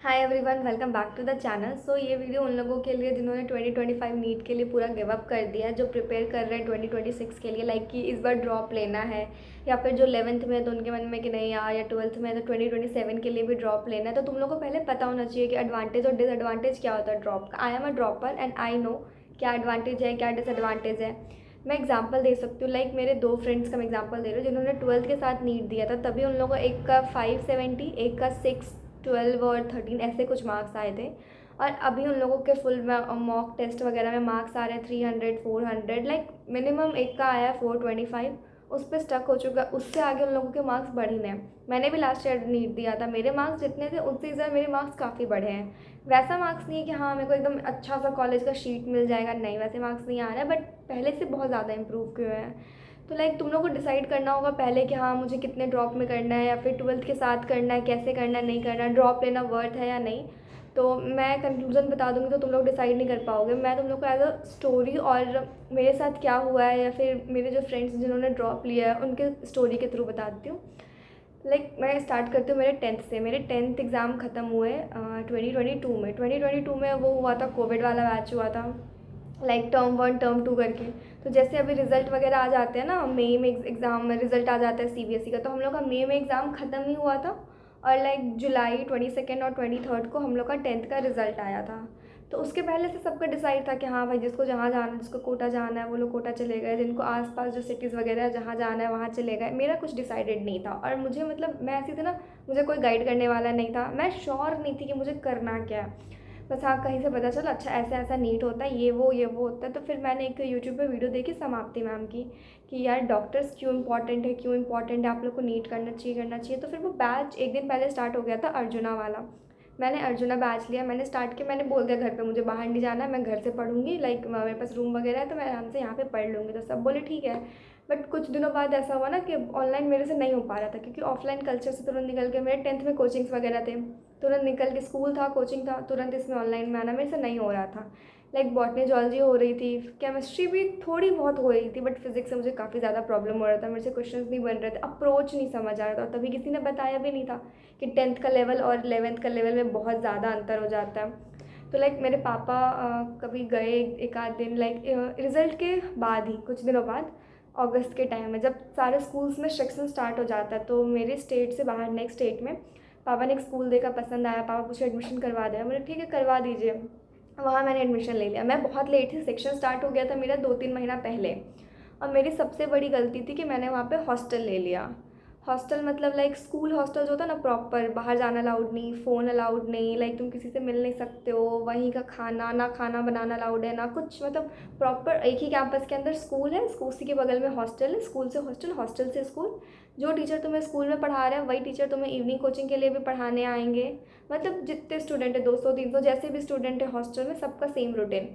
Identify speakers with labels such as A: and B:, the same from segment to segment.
A: Hi everyone, welcome back to the channel. So ये video उन लोगों के लिए जिन्होंने 2025 नीट के लिए पूरा गिव अप कर दिया है, जो प्रिपेयर कर रहे हैं 2026 के लिए, लाइक कि इस बार ड्रॉप लेना है, या फिर जो 11th में है तो उनके मन में कि नहीं यार, या 12th में है तो 2027 के लिए भी ड्रॉप लेना है। तो तुम लोग को पहले पता होना चाहिए कि एडवांटेज और डिसएडवांटेज क्या होता है ड्रॉप का। I am a dropper and I know क्या एडवांटेज है क्या डिसएडवांटेज है। मैं एग्जांपल दे सकती हूँ, लाइक मेरे दो फ्रेंड्स का मैं एग्जांपल दे रही हूँ जिन्होंने 12th के साथ नीट दिया था। तभी उन लोगों को एक का 570, एक का 6, 12 और 13 ऐसे कुछ मार्क्स आए थे। और अभी उन लोगों के फुल मॉक टेस्ट वगैरह में मार्क्स आ रहे हैं 300, 400, लाइक मिनिमम एक का आया है 425, उस पर स्टक हो चुका है। उससे आगे उन लोगों के मार्क्स बढ़ ही नहीं हैं। मैंने भी लास्ट ईयर नीट दिया था, मेरे मार्क्स जितने थे उससे ज़्यादा मेरे मार्क्स काफ़ी बढ़े हैं। वैसा मार्क्स नहीं है कि हाँ मेरे को एकदम अच्छा सा कॉलेज का शीट मिल जाएगा, नहीं वैसे मार्क्स नहीं आ रहा है, बट पहले से बहुत ज़्यादा इंप्रूव हुए हैं। तो लाइक तुम लोग को डिसाइड करना होगा पहले कि हाँ मुझे कितने ड्रॉप में करना है, या फिर 12th के साथ करना है, कैसे करना है, नहीं करना है, ड्रॉप लेना वर्थ है या नहीं। तो मैं कंक्लूज़न बता दूँगी तो तुम लोग डिसाइड नहीं कर पाओगे। मैं तुम लोग को एज अ स्टोरी और मेरे साथ क्या हुआ है, या फिर मेरे जो फ्रेंड्स जिन्होंने ड्रॉप लिया है उनके स्टोरी के थ्रू बताती हूँ। लाइक मैं स्टार्ट करती हूँ मेरे 10th से। मेरे 10th एग्ज़ाम ख़त्म हुए 2022 में वो हुआ था, कोविड वाला बैच हुआ था, लाइक टर्म 1 टर्म 2 करके। तो जैसे अभी रिज़ल्ट वगैरह आ जाते हैं ना, मई में एग्ज़ाम में रिज़ल्ट आ जाता है सीबीएसई का, तो हम लोग का मई में एग्ज़ाम ख़त्म ही हुआ था। और लाइक जुलाई 22 और 23 को हम लोग का 10th का रिज़ल्ट आया था। तो उसके पहले से सबका डिसाइड था कि हाँ भाई, जिसको जहाँ जाना है, जिसको कोटा जाना है वो लोग कोटा चले गए, जिनको आसपास जो सिटीज़ वगैरह है जहाँ जाना है वहाँ चले गए। मेरा कुछ डिसाइडेड नहीं था, और मुझे मतलब मैं ऐसी थी ना, मुझे कोई गाइड करने वाला नहीं था, मैं श्योर नहीं थी कि मुझे करना क्या है। बस हाँ कहीं से पता चला अच्छा ऐसा ऐसा नीट होता है, ये वो होता है। तो फिर मैंने एक यूट्यूब पे वीडियो देखी समाप्ति मैम की, कि यार डॉक्टर्स क्यों इंपॉर्टेंट है, क्यों इंपॉर्टेंट है, आप लोग को नीट करना चाहिए। तो फिर वो बैच एक दिन पहले स्टार्ट हो गया था, अर्जुना वाला। मैंने अर्जुना बैच लिया, मैंने स्टार्ट किया, मैंने बोल दिया घर पे मुझे बाहर नहीं जाना है, मैं घर से पढ़ूंगी, लाइक मेरे पास रूम वगैरह है तो मैं आराम से यहाँ पे पढ़ लूँगी। तो सब बोले ठीक है। बट कुछ दिनों बाद ऐसा हुआ ना कि ऑनलाइन मेरे से नहीं हो पा रहा था, क्योंकि ऑफलाइन कल्चर से तुरंत निकल के, मेरे 10th में कोचिंग्स वगैरह थे, तुरंत निकल के स्कूल था, कोचिंग था, तुरंत इसमें ऑनलाइन में आना मेरे से नहीं हो रहा था। लाइक बॉटनी जूलॉजी हो रही थी, केमिस्ट्री भी थोड़ी बहुत हो रही थी, बट फिजिक्स से मुझे काफ़ी ज़्यादा प्रॉब्लम हो रहा था, मेरे से क्वेश्चंस नहीं बन रहे थे, अप्रोच नहीं समझ आ रहा था। और तभी किसी ने बताया भी नहीं था कि 10th का लेवल और 11th का लेवल में बहुत ज़्यादा अंतर हो जाता है। तो लाइक मेरे पापा कभी गए एक आध दिन, लाइक रिज़ल्ट के बाद ही कुछ दिनों बाद, अगस्त के टाइम में जब सारे स्कूल्स में सेक्शन स्टार्ट हो जाता है, तो मेरे स्टेट से बाहर नेक्स्ट स्टेट में पापा ने एक स्कूल देखा, पसंद आया, पापा पूछे एडमिशन करवा देना, मैंने ठीक है करवा दीजिए। वहाँ मैंने एडमिशन ले लिया। मैं बहुत लेट थी, सेक्शन स्टार्ट हो गया था मेरा 2-3 महीना पहले। और मेरी सबसे बड़ी गलती थी कि मैंने वहाँ पे हॉस्टल ले लिया। हॉस्टल मतलब लाइक स्कूल हॉस्टल जो होता है ना, प्रॉपर बाहर जाना अलाउड नहीं, फ़ोन अलाउड नहीं, लाइक तुम किसी से मिल नहीं सकते हो, वहीं का खाना ना, खाना बनाना अलाउड है ना कुछ, मतलब प्रॉपर एक ही कैंपस के अंदर स्कूल है, स्कूल उसी के बगल में हॉस्टल है, स्कूल से हॉस्टल, हॉस्टल से स्कूल। जो टीचर तुम्हें स्कूल में पढ़ा रहे हैं वही टीचर तुम्हें इवनिंग कोचिंग के लिए भी पढ़ाने आएंगे। मतलब जितने स्टूडेंट है, 200-300 जैसे भी स्टूडेंट है हॉस्टल में, सबका सेम रूटीन।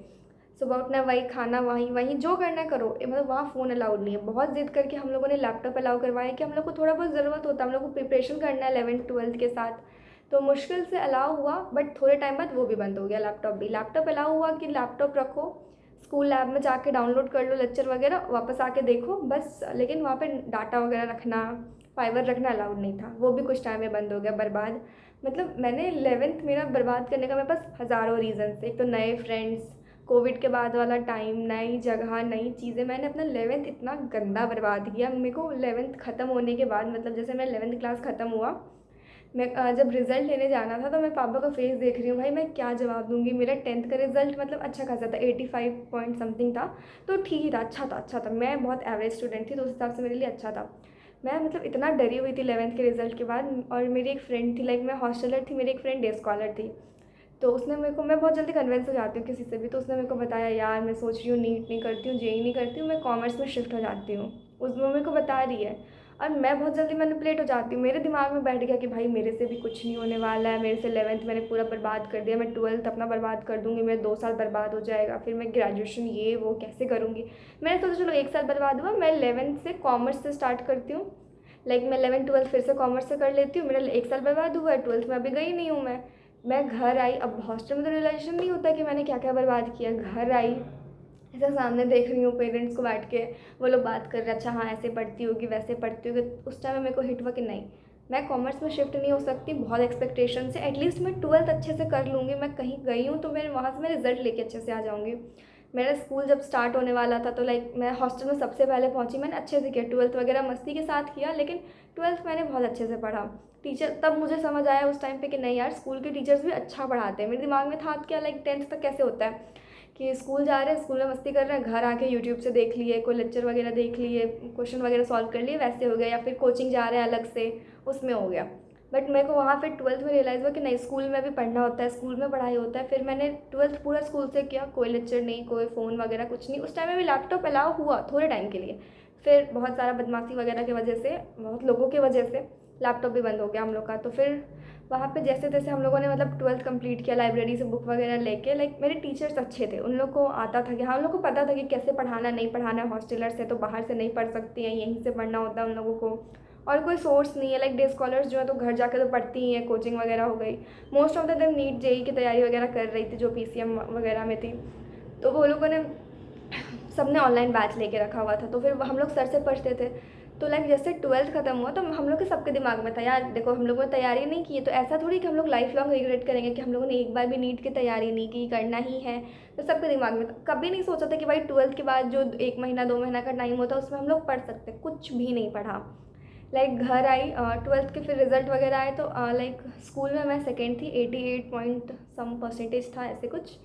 A: सुबह उठना वही, खाना वहीं वहीं, जो करना है करो, मतलब वहाँ फ़ोन अलाउड नहीं है। बहुत ज़िद करके हम लोगों ने लैपटॉप अलाउ करवाया कि हम लोग को थोड़ा बहुत ज़रूरत होता है, हम लोग को प्रिपरेशन करना है 11th-12th के साथ। तो मुश्किल से अलाउ हुआ, बट थोड़े टाइम बाद वो भी बंद हो गया, लैपटॉप भी। लैपटॉप अलाउ हुआ कि लैपटॉप रखो, स्कूल लैब में जाके डाउनलोड कर लो लेक्चर वगैरह, वापस आके देखो बस। लेकिन वहाँ पे डाटा वगैरह रखना, फाइवर रखना अलाउड नहीं था, वो भी कुछ टाइम में बंद हो गया। बर्बाद, मतलब मैंने 11th मेरा बर्बाद करने का मेरे पास हज़ारों रीज़न्स। एक तो नए फ्रेंड्स, कोविड के बाद वाला टाइम, नई जगह, नई चीज़ें, मैंने अपना 11th इतना गंदा बर्बाद किया। मेरे को 11th ख़त्म होने के बाद, मतलब जैसे मेरा 11th क्लास ख़त्म हुआ, मैं जब रिज़ल्ट लेने जाना था तो मैं पापा का फेस देख रही हूँ, भाई मैं क्या जवाब दूँगी। मेरा 10th का रिज़ल्ट मतलब अच्छा खासा था, 85 पॉइंट समथिंग था। तो ठीक ही था, अच्छा था। मैं बहुत एवरेज स्टूडेंट थी, तो उस हिसाब से मेरे लिए अच्छा था। मैं मतलब इतना डरी हुई थी 11th के रिज़ल्ट के बाद। और मेरी एक फ्रेंड थी, लाइक मैं हॉस्टलर थी, मेरी एक फ्रेंड डे स्कॉलर थी। तो उसने मेरे को, मैं बहुत जल्दी कन्विंस हो जाती हूँ किसी से भी, तो उसने मेरे को बताया यार मैं सोच रही हूँ नीट नहीं करती हूँ, जेई नहीं करती हूँ, मैं कॉमर्स में शिफ्ट हो जाती हूँ। वो मेरे को बता रही है, और मैं बहुत जल्दी मैनिपुलेट हो जाती हूँ। मेरे दिमाग में बैठ गया कि भाई मेरे से भी कुछ नहीं होने वाला है, मेरे से 11th मैंने पूरा बर्बाद कर दिया, मैं 12th अपना बर्बाद कर दूँगी, मेरे 2 साल बर्बाद हो जाएगा, फिर मैं ग्रेजुएशन ये वो कैसे करूँगी। मैंने सोचा चलो 1 साल बर्बाद हुआ, मैं 11th से कॉमर्स से स्टार्ट करती हूँ। लाइक मैं 11th-12th फिर से कॉमर्स से कर लेती हूँ, मेरा 1 साल बर्बाद हुआ है, 12th में अभी गई नहीं हूँ मैं घर आई। अब हॉस्टल में तो रियलाइजेशन नहीं होता कि मैंने क्या क्या बर्बाद किया। घर आई, ऐसा सामने देख रही हूँ पेरेंट्स को बैठ के, वो लोग बात कर रहे हैं, अच्छा हाँ ऐसे पढ़ती होगी वैसे पढ़ती होगी। उस टाइम में मेरे को हिट हुआ कि नहीं, मैं कॉमर्स में शिफ्ट नहीं हो सकती बहुत एक्सपेक्टेशन से, एटलीस्ट मैं 12th अच्छे से कर लूँगी। मैं कहीं गई हूँ तो मैं वहाँ से मैं रिज़ल्ट लेके अच्छे से आ जाऊँगी। मेरा स्कूल जब स्टार्ट होने वाला था तो लाइक मैं हॉस्टल में सबसे पहले पहुँची, मैंने अच्छे से किया, 12th वगैरह मस्ती के साथ किया, लेकिन 12th मैंने बहुत अच्छे से पढ़ा। टीचर तब मुझे समझ आया उस टाइम पे कि नहीं यार, स्कूल के टीचर्स भी अच्छा पढ़ाते हैं। मेरे दिमाग में था क्या, लाइक 10th तक कैसे होता है कि स्कूल जा रहे हैं, स्कूल में मस्ती कर रहे हैं, घर आके यूट्यूब से देख लिए, कोई लेक्चर वगैरह देख लिए, क्वेश्चन वगैरह सॉल्व कर लिए, वैसे हो गया, या फिर कोचिंग जा रहे हैं अलग से, उसमें हो गया। बट मेरे को वहाँ पे 12th में रियलाइज़ हुआ कि नहीं, स्कूल में भी पढ़ना होता है, स्कूल में पढ़ाई होता है। फिर मैंने 12th पूरा स्कूल से किया, कोई लेक्चर नहीं, कोई फ़ोन वगैरह कुछ नहीं। उस टाइम में भी लैपटॉप अलाउ हुआ थोड़े टाइम के लिए, फिर बहुत सारा बदमाशी वगैरह की वजह से, बहुत लोगों की वजह से लैपटॉप भी बंद हो गया हम लोग का। तो फिर वहाँ पे जैसे तैसे हम लोगों ने मतलब 12th कंप्लीट किया, लाइब्रेरी से बुक वगैरह लेके। लाइक मेरे टीचर्स अच्छे थे, उन लोग को आता था कि हाँ, उन लोग को पता था कि कैसे पढ़ाना, नहीं पढ़ाना है। हॉस्टलर्स है तो बाहर से नहीं पढ़ सकती हैं, यहीं से पढ़ना होता है उन लोगों को, और कोई सोर्स नहीं है। लाइक डे स्कॉलर्स जो है तो घर जाके तो पढ़ती ही हैं, कोचिंग वगैरह हो गई। Most of the time NEET JEE की तैयारी वगैरह कर रही थी जो पीसीएम वगैरह में थी, तो वो लोगों ने सबने ऑनलाइन बैच लेके रखा हुआ था। तो फिर हम लोग सर से पढ़ते थे। तो लाइक जैसे 12th ख़त्म हुआ तो हम लोग के सबके दिमाग में था, यार देखो हम लोगों ने तैयारी नहीं की है तो ऐसा थोड़ी कि हम लोग लाइफ लॉन्ग रिग्रेट करेंगे कि हम लोगों ने एक बार भी नीट की तैयारी नहीं की, करना ही है। तो सबके दिमाग में था। कभी नहीं सोचा था कि भाई 12th के बाद जो 1 महीना 2 महीना का टाइम होता है उसमें हम लोग पढ़ सकते, कुछ भी नहीं पढ़ा। लाइक घर आई, 12th के फिर रिज़ल्ट वगैरह आए तो लाइक स्कूल में मैं सेकेंड थी, 88 पॉइंट सम परसेंटेज था, ऐसे कुछ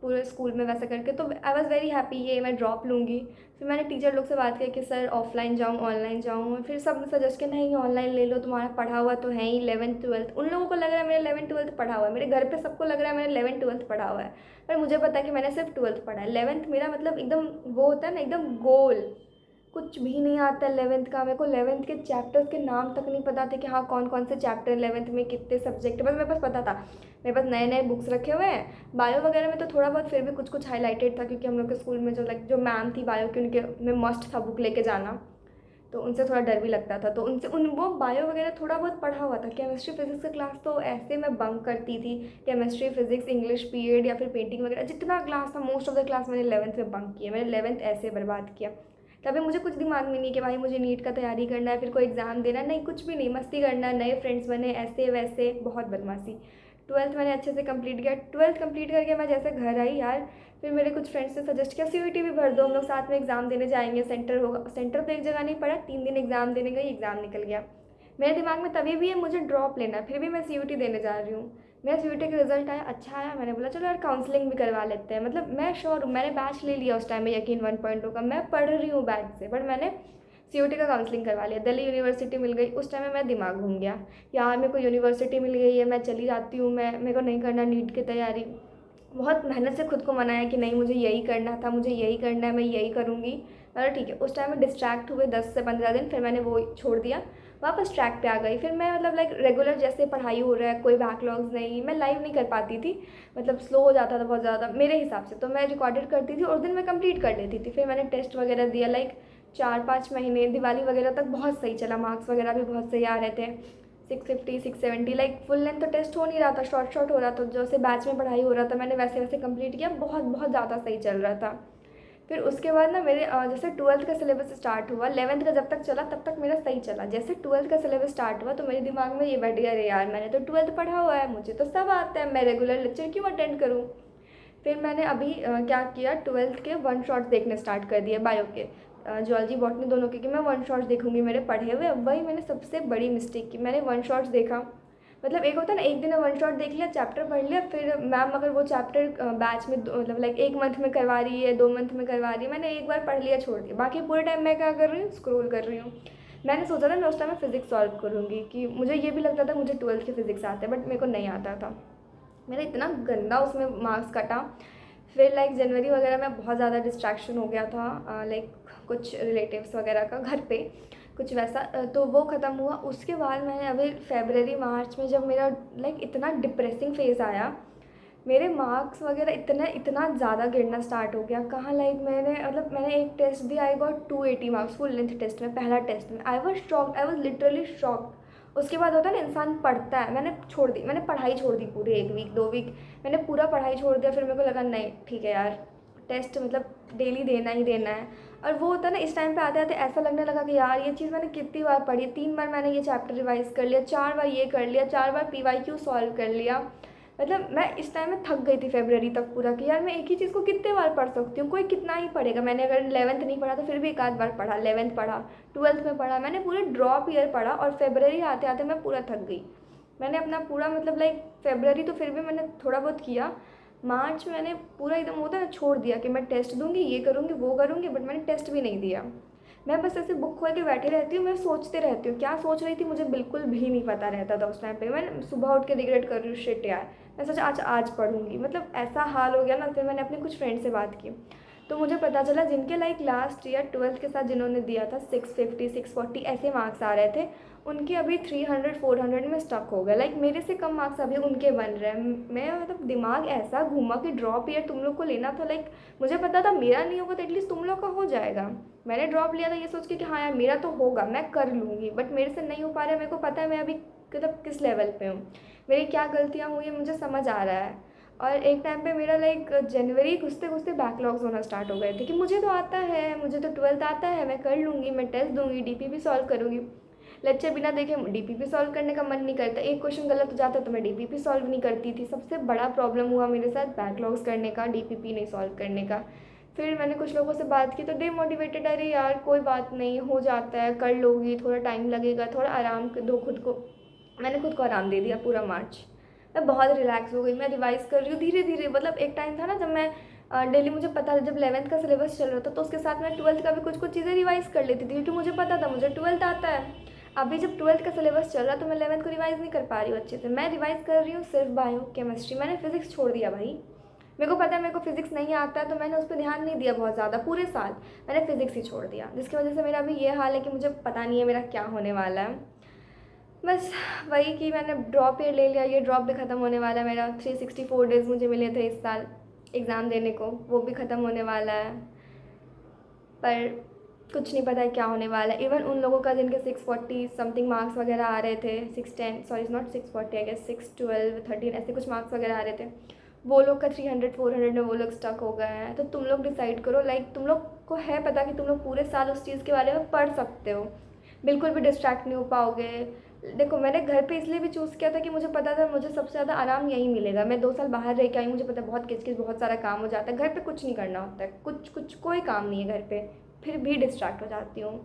A: पूरे स्कूल में वैसा करके। तो आई वॉज़ वेरी हैप्पी ये मैं ड्रॉप लूँगी। फिर मैंने टीचर लोग से बात की कि सर ऑफलाइन जाऊँ ऑनलाइन जाऊँ, फिर सब सजेस्ट किया नहीं ऑनलाइन ले लो, तुम्हारा पढ़ा हुआ तो है ही 11th 12th। उन लोगों को लग रहा है मेरा 11th 12th पढ़ा हुआ है, मेरे घर पे सबको लग रहा है मैंने 11th 12th पढ़ा हुआ है, पर मुझे पता है कि मैंने सिर्फ 12th पढ़ा है। 11th मेरा मतलब एकदम वो होता है ना, एकदम गोल, कुछ भी नहीं आता 11th का। मेरे को 11th के चैप्टर्स के नाम तक नहीं पता थे कि हाँ कौन कौन से चैप्टर 11th में कितने सब्जेक्ट, बस मेरे पास पता था। मेरे पास नए नए बुक्स रखे हुए हैं। बायो वगैरह में तो थोड़ा बहुत फिर भी कुछ कुछ हाईलाइटेड था, क्योंकि हम लोग के स्कूल में जो लाइक जो मैम थी बायो की, उनके में मस्ट था बुक लेके जाना, तो उनसे थोड़ा डर भी लगता था। तो उनसे वो बायो वगैरह थोड़ा बहुत पढ़ा हुआ था। केमिस्ट्री फिजिक्स का क्लास तो ऐसे मैं बंक करती थी, केमिस्ट्री फिजिक्स इंग्लिश पीरियड या फिर पेंटिंग वगैरह जितना क्लास था मोस्ट ऑफ द क्लास मैंने 11th में बंक किया। मैंने 11th ऐसे बर्बाद किया। तभी मुझे कुछ दिमाग में नहीं कि भाई मुझे नीट का तैयारी करना है, फिर कोई एग्ज़ाम देना, नहीं कुछ भी नहीं, मस्ती करना, नए फ्रेंड्स बने, ऐसे वैसे बहुत बदमाशी। 12th मैंने अच्छे से कंप्लीट किया। 12th कंप्लीट करके मैं जैसे घर आई यार, फिर मेरे कुछ फ्रेंड्स ने सजेस्ट किया सीयूईटी भी भर दो, हम लोग साथ में एग्ज़ाम देने जाएंगे, सेंटर होगा। सेंटर तो एक जगह नहीं पड़ा, 3 दिन एग्ज़ाम देने गई, एग्ज़ाम निकल गया। मेरे दिमाग में तभी भी है मुझे ड्रॉप लेना है, फिर भी मैं सीयूईटी देने जा रही हूँ। मेरा सीयूईटी का रिजल्ट आया, अच्छा आया, मैंने बोला चलो यार काउंसलिंग भी करवा लेते हैं। मतलब मैं श्योर हूँ, मैंने बैच ले लिया उस टाइम में, यकीन 1.2 का मैं पढ़ रही हूँ बैच से, बट मैंने सीयूईटी का काउंसलिंग करवा लिया। दिल्ली यूनिवर्सिटी मिल गई। उस टाइम में मेरा दिमाग घूम गया, यार मेरे को यूनिवर्सिटी मिल गई है, मैं चली जाती हूँ, मैं मेरे को नहीं करना नीट की तैयारी। बहुत मेहनत से खुद को मनाया कि नहीं मुझे यही करना था, मुझे यही करना है, मैं यही करूँगी। और ठीक है, उस टाइम में डिस्ट्रैक्ट हुए 10 से 15 दिन, फिर मैंने वो छोड़ दिया, वापस ट्रैक पे आ गई। फिर मैं मतलब लाइक रेगुलर जैसे पढ़ाई हो रहा है, कोई बैकलॉग्स नहीं, मैं लाइव नहीं कर पाती थी, मतलब स्लो हो जाता था बहुत ज़्यादा मेरे हिसाब से। तो मैं रिकॉर्डेड करती थी और उस दिन मैं कंप्लीट कर लेती थी। फिर मैंने टेस्ट वगैरह दिया, लाइक 4-5 महीने, दिवाली वगैरह तक बहुत सही चला, मार्क्स वगैरह भी बहुत सही आ रहे थे, 650 670। लाइक फुल लेंथ तो टेस्ट हो नहीं रहा था, शॉर्ट शॉर्ट हो रहा था, जैसे बैच में पढ़ाई हो रहा था मैंने वैसे वैसे कंप्लीट किया, बहुत बहुत ज़्यादा सही चल रहा था। फिर उसके बाद ना मेरे जैसे 12th का सिलेबस स्टार्ट हुआ, 11th का जब तक चला तब तक मेरा सही चला। जैसे 12th का सिलेबस स्टार्ट हुआ तो मेरे दिमाग में ये बैठ गया, अरे यार मैंने तो 12th पढ़ा हुआ है, मुझे तो सब आता है, मैं रेगुलर लेक्चर क्यों अटेंड करूँ। फिर मैंने अभी क्या किया, 12th के वन शॉट्स देखने स्टार्ट कर दिए बायो के, जूलॉजी बॉटनी दोनों के, कि मैं वन शॉट्स देखूंगी मेरे पढ़े हुए। वही मैंने सबसे बड़ी मिस्टेक की, मैंने वन शॉट्स देखा। मतलब एक होता है ना, एक दिन में वन शॉट देख लिया, चैप्टर पढ़ लिया, फिर मैम अगर वो चैप्टर बैच में मतलब लाइक 1 मंथ में करवा रही है, 2 मंथ में करवा रही है, मैंने एक बार पढ़ लिया छोड़ दिया, बाकी पूरे टाइम मैं क्या कर रही हूँ, स्क्रॉल कर रही हूँ। मैंने सोचा था मैं उस टाइम में फ़िज़िक्स सॉल्व करूँगी, कि मुझे ये भी लगता था मुझे 12th के फ़िज़िक्स आते हैं, बट मेरे को नहीं आता था। मेरा इतना गंदा उसमें मार्क्स कटा। फिर लाइक जनवरी वगैरह में बहुत ज़्यादा डिस्ट्रैक्शन हो गया था, लाइक कुछ रिलेटिव्स वगैरह का घर पे कुछ वैसा, तो वो ख़त्म हुआ। उसके बाद मैंने अभी फरवरी मार्च में जब मेरा लाइक इतना डिप्रेसिंग फेज़ आया, मेरे मार्क्स वगैरह इतना ज़्यादा गिरना स्टार्ट हो गया। कहाँ लाइक मैंने एक टेस्ट दिया, I got 280 marks full length test में, पहला टेस्ट में। I was shocked, I was literally shocked. उसके बाद होता है ना इंसान पढ़ता है, मैंने छोड़ दी, मैंने पढ़ाई छोड़ दी पूरे 1 वीक 2 वीक मैंने पूरा पढ़ाई छोड़ दिया। फिर मेरे को लगा नहीं ठीक है यार, टेस्ट मतलब डेली देना ही देना है। और वो होता है ना, इस टाइम पे आते आते ऐसा लगने लगा कि यार ये चीज़ मैंने कितनी बार पढ़ी, 3 बार मैंने ये चैप्टर रिवाइज़ कर लिया, 4 बार ये कर लिया, 4 बार PYQ सॉल्व कर लिया। मतलब मैं इस टाइम में थक गई थी फरवरी तक पूरा, कि यार मैं एक ही चीज़ को कितने बार पढ़ सकती हूँ, कोई कितना ही पढ़ेगा। मैंने अगर 11th नहीं पढ़ा तो फिर भी एक आध बार पढ़ा, 11th पढ़ा, 12th में पढ़ा, मैंने पूरे ड्रॉप ईयर पढ़ा, और फरवरी आते आते मैं पूरा थक गई। मैंने अपना पूरा मतलब लाइक फरवरी तो फिर भी मैंने थोड़ा बहुत किया, मार्च में मैंने पूरा एकदम होता है ना छोड़ दिया कि मैं टेस्ट दूंगी, ये करूँगी, वो करूँगी, बट मैंने टेस्ट भी नहीं दिया। मैं बस ऐसे बुक खोल के बैठी रहती हूँ, मैं सोचते रहती हूँ क्या सोच रही थी, मुझे बिल्कुल भी नहीं पता रहता था उस टाइम पे। मैं सुबह उठ के रिग्रेट कर रही हूँ, शिट यार मैं सोचा आज पढ़ूंगी, मतलब ऐसा हाल हो गया ना। फिर मैंने अपने कुछ फ्रेंड से बात की, तो मुझे पता चला जिनके लाइक लास्ट ईयर 12th के साथ जिन्होंने दिया था 650 640 ऐसे मार्क्स आ रहे थे, उनके अभी 300 400 में स्टक हो गए। लाइक मेरे से कम मार्क्स अभी उनके बन रहे हैं। मैं मतलब दिमाग ऐसा घूमा कि ड्रॉप ईयर तुम लोग को लेना था, लाइक मुझे पता था मेरा नहीं होगा तो एटलीस्ट तुम लोग का हो जाएगा। मैंने ड्रॉप लिया था ये सोच के कि हाँ यार मेरा तो होगा, मैं कर लूँगी, बट मेरे से नहीं हो पा रहा है। मेरे को पता है मैं अभी मतलब किस लेवल पे हूँ, मेरी क्या गलतियाँ हुई है मुझे समझ आ रहा है। और एक टाइम पे मेरा लाइक जनवरी घुसते घुसते बैकलॉग्स होना स्टार्ट हो गए थे कि मुझे तो आता है, मुझे तो 12th आता है, मैं कर लूँगी, मैं टेस्ट दूँगी, DPP सॉल्व करूँगी। लेक्चर बिना देखे DPP सॉल्व करने का मन नहीं करता, एक क्वेश्चन गलत हो जाता तो मैं DPP सॉल्व नहीं करती थी। सबसे बड़ा प्रॉब्लम हुआ मेरे साथ बैकलॉग्स करने का, DPP नहीं सॉल्व करने का। फिर मैंने कुछ लोगों से बात की तो डिमोटिवेटेड, अरे यार कोई बात नहीं, हो जाता है, कर लोगी, थोड़ा टाइम लगेगा, थोड़ा आराम दो खुद को। मैंने खुद को आराम दे दिया पूरा मार्च, मैं बहुत रिलैक्स हो गई। मैं रिवाइज़ कर रही हूँ धीरे धीरे। मतलब एक टाइम था ना जब मैं डेली, मुझे पता था जब 11th का सिलेबस चल रहा था तो उसके साथ मैं 12th का भी कुछ कुछ चीज़ें रिवाइज़ कर लेती थी, क्योंकि मुझे पता था मुझे 12th आता है। अभी जब 12th का सिलेबस चल रहा है तो मैं 11th को रिवाइज़ नहीं कर पा रही हूँ अच्छे से। मैं रिवाइज़ कर रही हूँ सिर्फ बायो केमिस्ट्री, मैंने फिजिक्स छोड़ दिया भाई। मेरे को पता है मेरे को फिजिक्स नहीं आता है, तो मैंने उस पर ध्यान नहीं दिया बहुत ज़्यादा, पूरे साल मैंने फिजिक्स ही छोड़ दिया, जिसकी वजह से मेरा अभी ये हाल है कि मुझे पता नहीं है मेरा क्या होने वाला है। बस वही कि मैंने ड्रॉप ईयर ले लिया, ये ड्रॉप भी ख़त्म होने वाला है मेरा। 364 डेज़ मुझे मिले थे इस साल एग्ज़ाम देने को, वो भी ख़त्म होने वाला है। पर कुछ नहीं पता है क्या होने वाला है। इवन उन लोगों का जिनके 640 समथिंग मार्क्स वगैरह आ रहे थे, 610 सॉरी नॉट 640 आई गेस 612 13 ऐसे कुछ मार्क्स वगैरह आ रहे थे, वो लोग का 300 400 में वो लोग स्टक हो गए हैं। तो तुम लोग डिसाइड करो, लाइक तुम लोग को है पता कि तुम लोग पूरे साल उस चीज़ के बारे में पढ़ सकते हो, बिल्कुल भी डिस्ट्रैक्ट नहीं हो पाओगे। देखो मैंने घर पे इसलिए भी चूज़ किया था कि मुझे पता था मुझे सबसे ज़्यादा आराम यहीं मिलेगा। मैं 2 साल बाहर रह के आई, मुझे पता है बहुत किचकिच बहुत सारा काम हो जाता है, घर पे कुछ नहीं करना होता है, कुछ कोई काम नहीं है घर पे, फिर भी डिस्ट्रैक्ट हो जाती हूँ।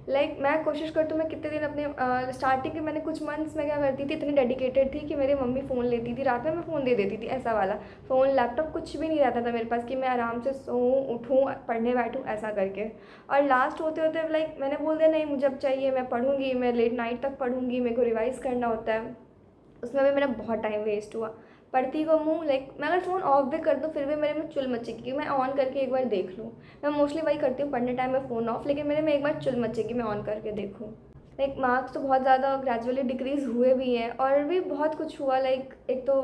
A: लाइक मैं कोशिश करती हूँ, मैं कितने दिन अपने स्टार्टिंग के मैंने कुछ मंथ्स में क्या करती थी, इतनी डेडिकेटेड थी कि मेरी मम्मी फ़ोन लेती थी, रात में मैं फ़ोन दे देती थी, ऐसा वाला फ़ोन लैपटॉप कुछ भी नहीं रहता था मेरे पास कि मैं आराम से सोऊं उठूं पढ़ने बैठूं ऐसा करके। और लास्ट होते होते लाइक मैंने बोल दिया नहीं मुझे अब चाहिए, मैं पढ़ूंगी, मैं लेट नाइट तक पढ़ूंगी, मेरे को रिवाइज़ करना होता है। उसमें भी मेरा बहुत टाइम वेस्ट हुआ, पढ़ती को मुँह लाइक मैं अगर फ़ोन ऑफ भी कर दूँ फिर भी मेरे में चुल मचेगी कि मैं ऑन करके एक बार देख लूँ। मैं मोस्टली वही करती हूँ पढ़ने टाइम में फ़ोन ऑफ, लेकिन मेरे में एक बार चुल मचेगी मैं ऑन करके देखूँ। लाइक मार्क्स तो बहुत ज़्यादा ग्रेजुअली डिक्रीज़ हुए भी हैं, और भी बहुत कुछ हुआ। लाइक एक तो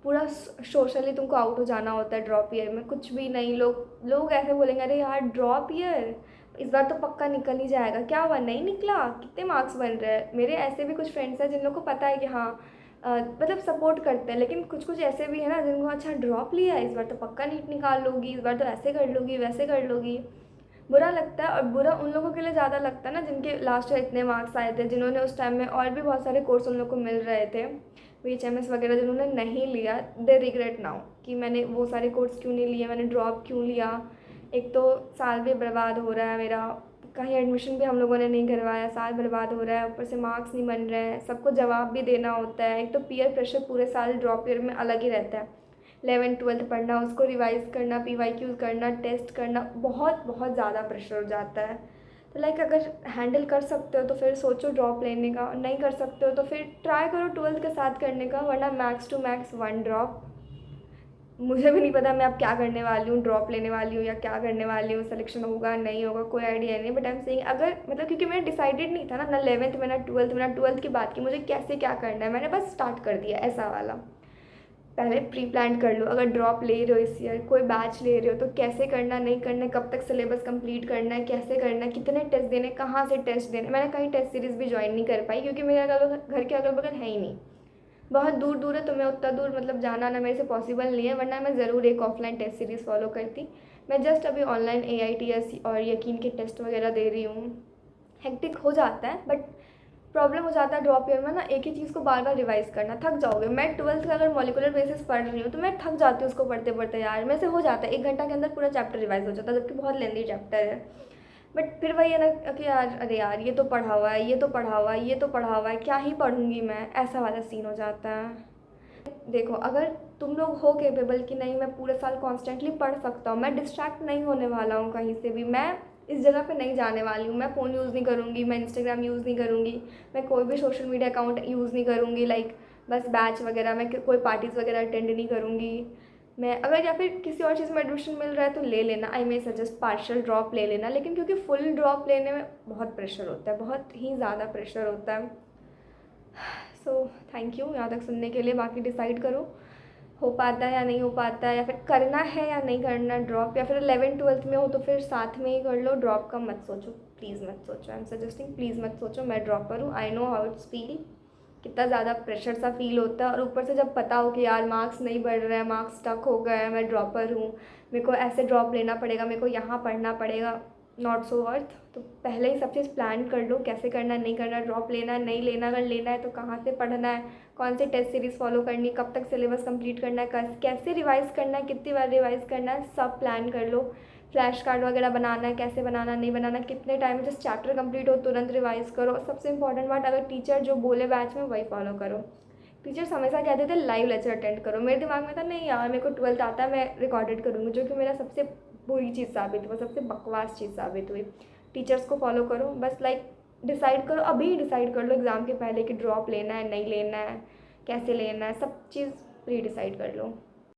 A: पूरा सोशली तुमको आउट हो जाना होता है ड्रॉप ईयर में, कुछ भी नहीं। लोग ऐसे बोलेंगे अरे यार ड्रॉप ईयर इस बार तो पक्का निकल ही जाएगा, क्या हुआ नहीं निकला, कितने मार्क्स बन रहे हैं। मेरे ऐसे भी कुछ फ्रेंड्स हैं जिन लोग को पता है कि हाँ मतलब सपोर्ट करते हैं, लेकिन कुछ कुछ ऐसे भी है ना जिनको अच्छा ड्रॉप लिया इस बार तो पक्का नीट निकाल लोगी, इस बार तो ऐसे कर लोगी वैसे कर लोगी। बुरा लगता है, और बुरा उन लोगों के लिए ज़्यादा लगता है ना जिनके लास्ट ईयर इतने मार्क्स आए थे, जिन्होंने उस टाइम में और भी बहुत सारे कोर्स उन लोग को मिल रहे थे, VHMS वगैरह जिन्होंने नहीं लिया, दे रिग्रेट नाउ कि मैंने वो सारे कोर्स क्यों नहीं लिए, मैंने ड्रॉप क्यों लिया। एक तो साल भी बर्बाद हो रहा है मेरा, कहीं एडमिशन भी हम लोगों ने नहीं करवाया, साल बर्बाद हो रहा है, ऊपर से मार्क्स नहीं बन रहे हैं, सबको जवाब भी देना होता है। एक तो पीयर प्रेशर पूरे साल ड्रॉप ईयर में अलग ही रहता है, 11th 12th पढ़ना, उसको रिवाइज़ करना, PYQ करना, टेस्ट करना, बहुत बहुत ज़्यादा प्रेशर हो जाता है। तो लाइक अगर हैंडल कर सकते हो तो फिर सोचो ड्रॉप लेने का, नहीं कर सकते हो तो फिर ट्राई करो 12th के साथ करने का, वरना मैक्स टू मैक्स 1 ड्रॉप। मुझे भी नहीं पता मैं अब क्या करने वाली हूँ, ड्रॉप लेने वाली हूँ या क्या करने वाली हूँ, सिलेक्शन होगा नहीं होगा कोई आइडिया नहीं, बट आई एम सेइंग अगर मतलब क्योंकि मैंने डिसाइडेड नहीं था ना 11th में ना 12th में, ना 12th की बात की मुझे कैसे क्या करना है, मैंने बस स्टार्ट कर दिया ऐसा वाला। पहले प्री प्लान कर लो, अगर ड्रॉप ले रहे हो इस ईयर, कोई बैच ले रहे हो तो कैसे करना, नहीं करना, कब तक सिलेबस कंप्लीट करना है, कैसे करना है, कितने टेस्ट देने, कहाँ से टेस्ट देने। मैंने कहीं टेस्ट सीरीज़ भी ज्वाइन नहीं कर पाई क्योंकि मेरे घर के अगल बगल है ही नहीं। बहुत दूर दूर है तो मैं उतना दूर मतलब जाना ना मेरे से पॉसिबल नहीं है, वरना मैं ज़रूर एक ऑफलाइन टेस्ट सीरीज़ फॉलो करती। मैं जस्ट अभी ऑनलाइन AITS और यकीन के टेस्ट वगैरह दे रही हूँ। हेक्टिक हो जाता है, बट प्रॉब्लम हो जाता है ड्रॉप ईयर में ना, एक ही चीज़ को बार बार रिवाइज़ करना, थक जाओगे। मैं 12th का अगर मॉलिकुलर बेसिस पढ़ रही हूँ तो मैं थक जाती हूँ उसको पढ़ते पढ़ते यार, मेरे से हो जाता है 1 घंटा के अंदर पूरा चैप्टर रिवाइज़ हो जाता है, जबकि बहुत लेंदी चैप्टर है। बट फिर वही है ना कि यार अरे यार ये तो पढ़ा हुआ है, ये तो पढ़ा हुआ है, ये तो पढ़ा हुआ है, क्या ही पढ़ूंगी मैं, ऐसा वाला सीन हो जाता है। देखो अगर तुम लोग हो केपेबल कि नहीं मैं पूरे साल कॉन्स्टेंटली पढ़ सकता हूँ, मैं डिस्ट्रैक्ट नहीं होने वाला हूँ कहीं से भी, मैं इस जगह पे नहीं जाने वाली हूँ, मैं फ़ोन यूज़ नहीं करूँगी, मैं इंस्टाग्राम यूज़ नहीं करूँगी, मैं कोई भी सोशल मीडिया अकाउंट यूज़ नहीं करूँगी, लाइक बस बैच वगैरह में कोई पार्टीज़ वगैरह अटेंड नहीं करूँगी मैं। अगर या फिर किसी और चीज़ में एडमिशन मिल रहा है तो ले लेना, आई मे सजेस्ट पार्शियल ड्रॉप ले लेना, लेकिन क्योंकि फुल ड्रॉप लेने में बहुत प्रेशर होता है, बहुत ही ज़्यादा प्रेशर होता है। सो थैंक यू यहाँ तक सुनने के लिए। बाकी डिसाइड करो हो पाता है या नहीं हो पाता है, या फिर करना है या नहीं करना ड्रॉप, या फिर 11th-12th में हो तो फिर साथ में ही कर लो। ड्रॉप का मत सोचो, प्लीज़ मत सोचो, आई एम सजेस्टिंग प्लीज़ मत सोचो मैं ड्रॉपर हूँ। I know how it's feel, कितना ज़्यादा प्रेशर सा फील होता है, और ऊपर से जब पता हो कि यार मार्क्स नहीं बढ़ रहे हैं, मार्क्स स्टक हो गए हैं, मैं ड्रॉपर हूँ, मेरे को ऐसे ड्रॉप लेना पड़ेगा, मेरे को यहाँ पढ़ना पड़ेगा, नॉट सो वर्थ। तो पहले ही सब चीज़ प्लान कर लो, कैसे करना है, नहीं करना, ड्रॉप लेना है नहीं लेना, अगर लेना है तो कहाँ से पढ़ना है, कौन सी टेस्ट सीरीज़ फॉलो करनी, कब तक सिलेबस कंप्लीट करना है, कैसे रिवाइज़ करना है, कितनी बार रिवाइज़ करना है, सब प्लान कर लो। फ्लैश कार्ड वगैरह बनाना है, कैसे बनाना नहीं बनाना, कितने टाइम में, जस्ट चैप्टर कंप्लीट हो तुरंत रिवाइज़ करो। सबसे इंपॉर्टेंट बात, अगर टीचर जो बोले बैच में वही फॉलो करो। टीचर्स हमेशा कहते थे लाइव लेक्चर अटेंड करो, मेरे दिमाग में था नहीं यार मेरे को 12th आता है मैं रिकॉर्डेड करूँगी, जो कि मेरा सबसे बुरी चीज़ साबित हुआ, सबसे बकवास चीज़ साबित हुई। टीचर्स को फॉलो करो, बस लाइक डिसाइड करो, अभी डिसाइड कर लो एग्ज़ाम के पहले कि ड्रॉप लेना है नहीं लेना है, कैसे लेना है, सब चीज़ प्री डिसाइड कर लो।